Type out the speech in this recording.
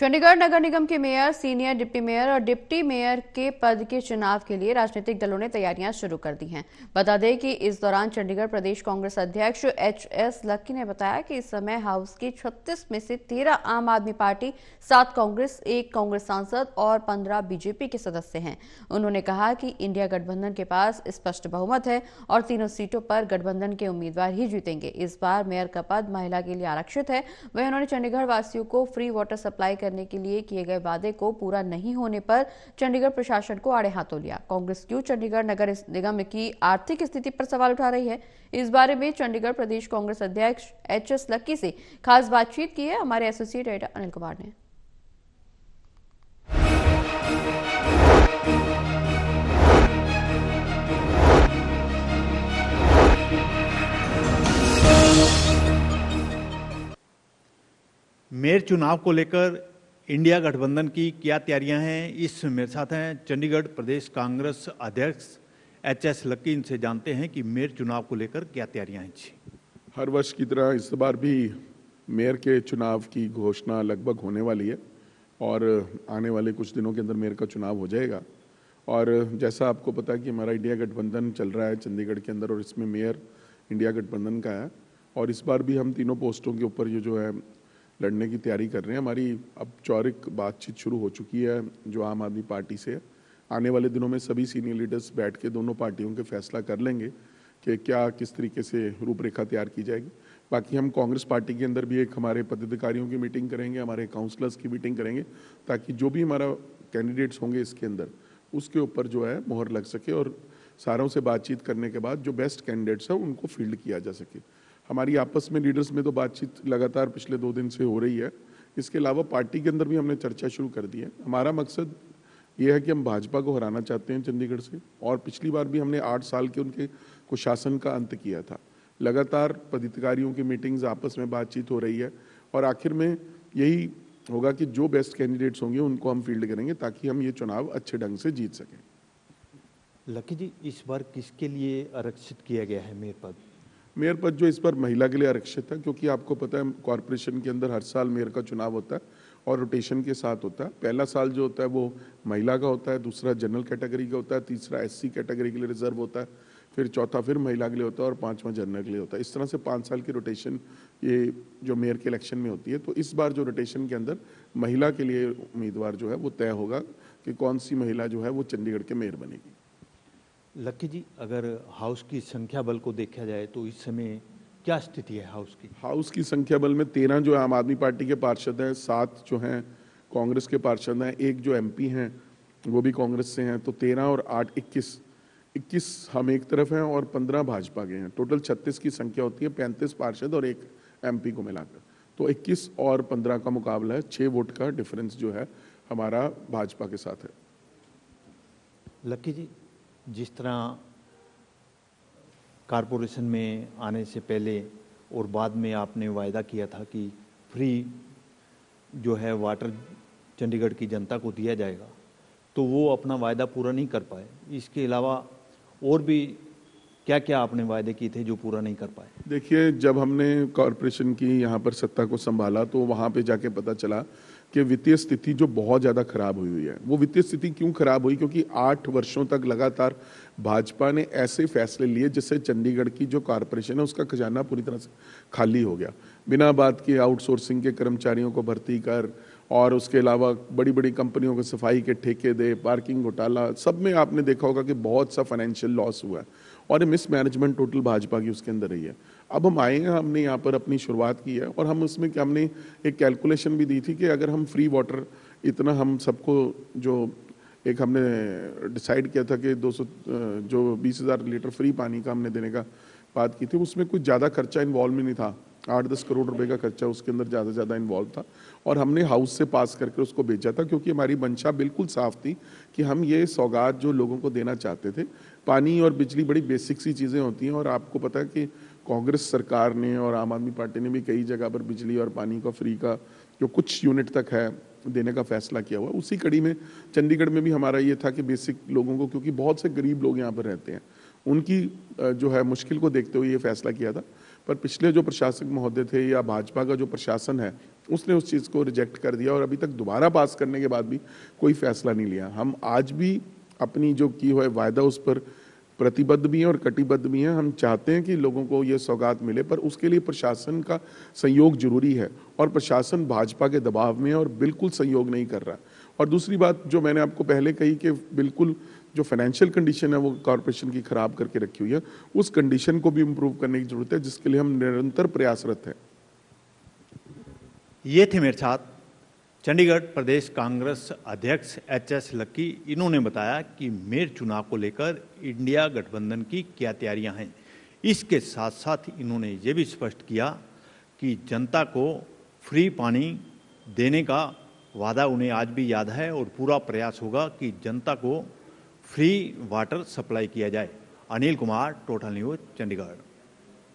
चंडीगढ़ नगर निगम के mayor, senior deputy mayor और deputy mayor के पद के चुनाव के लिए राजनीतिक दलों ने तैयारियां शुरू कर दी हैं। बता दें कि इस दौरान चंडीगढ़ प्रदेश कांग्रेस अध्यक्ष एचएस लक्की ने बताया कि इस समय हाउस की 36 में से 13 आम आदमी पार्टी, 7 कांग्रेस, 1 कांग्रेस सांसद और 15 बीजेपी के सदस्य हैं। उन्होंने कहा कि इंडिया गठबंधन के पास स्पष्ट बहुमत है और तीनों सीटों पर गठबंधन के उम्मीदवार ही जीतेंगे। इस बार मेयर का पद महिला के लिए आरक्षित है। वहीं उन्होंने चंडीगढ़ वासियों को फ्री वाटर सप्लाई करने के लिए किए गए वादे को पूरा नहीं होने पर चंडीगढ़ प्रशासन को आड़े हाथों लिया। कांग्रेस क्यों चंडीगढ़ नगर निगम की आर्थिक स्थिति पर सवाल उठा रही है, इस बारे में चंडीगढ़ प्रदेश कांग्रेस अध्यक्ष एचएस लक्की से खास बातचीत की है हमारे एसोसिएट एडिटर अनिल कुमार ने। मेयर चुनाव को लेकर इंडिया गठबंधन की क्या तैयारियां हैं, इस मेरे साथ हैं चंडीगढ़ प्रदेश कांग्रेस अध्यक्ष एचएस लक्की। इनसे जानते हैं कि मेयर चुनाव को लेकर क्या तैयारियां हैं। जी, हर वर्ष की तरह इस बार भी मेयर के चुनाव की घोषणा लगभग होने वाली है और आने वाले कुछ दिनों के अंदर मेयर का चुनाव हो जाएगा। और जैसा आपको पता है कि हमारा इंडिया गठबंधन चल रहा है चंडीगढ़ के अंदर और इसमें मेयर इंडिया गठबंधन का है और इस बार भी हम तीनों पोस्टों के ऊपर ये जो है लड़ने की तैयारी कर रहे हैं। हमारी अब औपचारिक बातचीत शुरू हो चुकी है जो आम आदमी पार्टी से। आने वाले दिनों में सभी सीनियर लीडर्स बैठ के दोनों पार्टियों के फैसला कर लेंगे कि क्या किस तरीके से रूपरेखा तैयार की जाएगी। बाकी हम कांग्रेस पार्टी के अंदर भी एक हमारे पदाधिकारियों की मीटिंग करेंगे, हमारे काउंसलर्स की मीटिंग करेंगे ताकि जो भी हमारा कैंडिडेट्स होंगे इसके अंदर उसके ऊपर जो है मोहर लग सके और सारों से बातचीत करने के बाद जो बेस्ट कैंडिडेट्स हैं उनको फील्ड किया जा सके। हमारी आपस में लीडर्स में तो बातचीत लगातार पिछले 2 दिन से हो रही है। इसके अलावा पार्टी के अंदर भी हमने चर्चा शुरू कर दी है। हमारा मकसद ये है कि हम भाजपा को हराना चाहते हैं चंडीगढ़ से और पिछली बार भी हमने 8 साल के उनके कुशासन का अंत किया था। लगातार पदाधिकारियों की मीटिंग्स, आपस में बातचीत हो रही है और आखिर में यही होगा कि जो बेस्ट कैंडिडेट्स होंगे उनको हम फील्ड करेंगे ताकि हम ये चुनाव अच्छे ढंग से जीत सकें। लक्की जी, इस बार किसके लिए आरक्षित किया गया है मेयर पद? मेयर पद जो इस बार महिला के लिए आरक्षित है क्योंकि आपको पता है कॉरपोरेशन के अंदर हर साल मेयर का चुनाव होता है और रोटेशन के साथ होता है। पहला साल जो होता है वो महिला का होता है, दूसरा जनरल कैटेगरी का होता है, तीसरा एससी कैटेगरी के लिए रिजर्व होता है, फिर चौथा फिर महिला के लिए होता है और 5वां जनरल के लिए होता है। इस तरह से 5 साल की रोटेशन ये जो मेयर के इलेक्शन में होती है। तो इस बार जो रोटेशन के अंदर महिला के लिए उम्मीदवार जो है वो तय होगा कि कौन सी महिला जो है वो चंडीगढ़ के मेयर बनेगी। लक्की जी, अगर हाउस की संख्या बल को देखा जाए तो इस समय क्या स्थिति है हाउस की? हाउस की संख्या बल में 13 जो आम आदमी पार्टी के पार्षद हैं, 7 जो हैं कांग्रेस के पार्षद हैं, 1 जो एमपी हैं वो भी कांग्रेस से हैं। तो 13 और 8 21 हम एक तरफ हैं और 15 भाजपा के हैं। टोटल 36 की संख्या होती है, 35 पार्षद और 1 एमपी को मिलाकर। तो 21 और 15 का मुकाबला है, 6 वोट का डिफरेंस जो है हमारा भाजपा के साथ है। लक्की जी, जिस तरह कारपोरेशन में आने से पहले और बाद में आपने वायदा किया था कि फ्री जो है वाटर चंडीगढ़ की जनता को दिया जाएगा, तो वो अपना वायदा पूरा नहीं कर पाए। इसके अलावा और भी क्या क्या आपने वायदे किए थे जो पूरा नहीं कर पाए? देखिए, जब हमने कॉरपोरेशन की यहाँ पर सत्ता को संभाला तो वहाँ पे जाके पता चला कि वित्तीय स्थिति जो बहुत ज़्यादा खराब हुई हुई है। वो वित्तीय स्थिति क्यों खराब हुई? क्योंकि 8 वर्षों तक लगातार भाजपा ने ऐसे फैसले लिए जिससे चंडीगढ़ की जो कॉरपोरेशन है उसका खजाना पूरी तरह से खाली हो गया। बिना बात के आउटसोर्सिंग के कर्मचारियों को भर्ती कर और उसके अलावा बड़ी बड़ी कंपनियों को सफाई के ठेके दे, पार्किंग घोटाला, सब में आपने देखा होगा कि बहुत सा फाइनेंशियल लॉस हुआ है और मिसमैनेजमेंट टोटल भाजपा की उसके अंदर रही है। अब हम आए हैं, हमने यहाँ पर अपनी शुरुआत की है और हम उसमें क्या, हमने एक कैलकुलेशन भी दी थी कि अगर हम फ्री वाटर इतना हम सबको जो एक हमने डिसाइड किया था कि 20,000 लीटर फ्री पानी का हमने देने का बात की थी, उसमें कुछ ज़्यादा खर्चा इन्वॉल्व में नहीं था। 8-10 करोड़ रुपए का खर्चा उसके अंदर ज़्यादा इन्वॉल्व था और हमने हाउस से पास करके उसको भेजा था क्योंकि हमारी मंशा बिल्कुल साफ थी कि हम ये सौगात जो लोगों को देना चाहते थे। पानी और बिजली बड़ी बेसिक सी चीज़ें होती हैं और आपको पता है कि कांग्रेस सरकार ने और आम आदमी पार्टी ने भी कई जगह पर बिजली और पानी का फ्री का जो कुछ यूनिट तक है देने का फैसला किया हुआ। उसी कड़ी में चंडीगढ़ में भी हमारा ये था कि बेसिक लोगों को, क्योंकि बहुत से गरीब लोग यहाँ पर रहते हैं, उनकी जो है मुश्किल को देखते हुए ये फैसला किया था। पर पिछले जो प्रशासक महोदय थे या भाजपा का जो प्रशासन है उसने उस चीज़ को रिजेक्ट कर दिया और अभी तक दोबारा पास करने के बाद भी कोई फैसला नहीं लिया। हम आज भी अपनी जो की हुआ वायदा उस पर प्रतिबद्ध भी हैं और कटिबद्ध भी हैं। हम चाहते हैं कि लोगों को ये सौगात मिले, पर उसके लिए प्रशासन का सहयोग जरूरी है और प्रशासन भाजपा के दबाव में है और बिल्कुल सहयोग नहीं कर रहा। और दूसरी बात जो मैंने आपको पहले कही कि बिल्कुल जो फाइनेंशियल कंडीशन है वो कॉरपोरेशन की खराब करके रखी हुई है, उस कंडीशन को भी इम्प्रूव करने की जरूरत है, जिसके लिए हम निरंतर प्रयासरत हैं। ये थे मेरे साथ चंडीगढ़ प्रदेश कांग्रेस अध्यक्ष एचएस लक्की। इन्होंने बताया कि मेयर चुनाव को लेकर इंडिया गठबंधन की क्या तैयारियां हैं। इसके साथ साथ इन्होंने ये भी स्पष्ट किया कि जनता को फ्री पानी देने का वादा उन्हें आज भी याद है और पूरा प्रयास होगा कि जनता को फ्री वाटर सप्लाई किया जाए। Anil Kumar, total news, Chandigarh.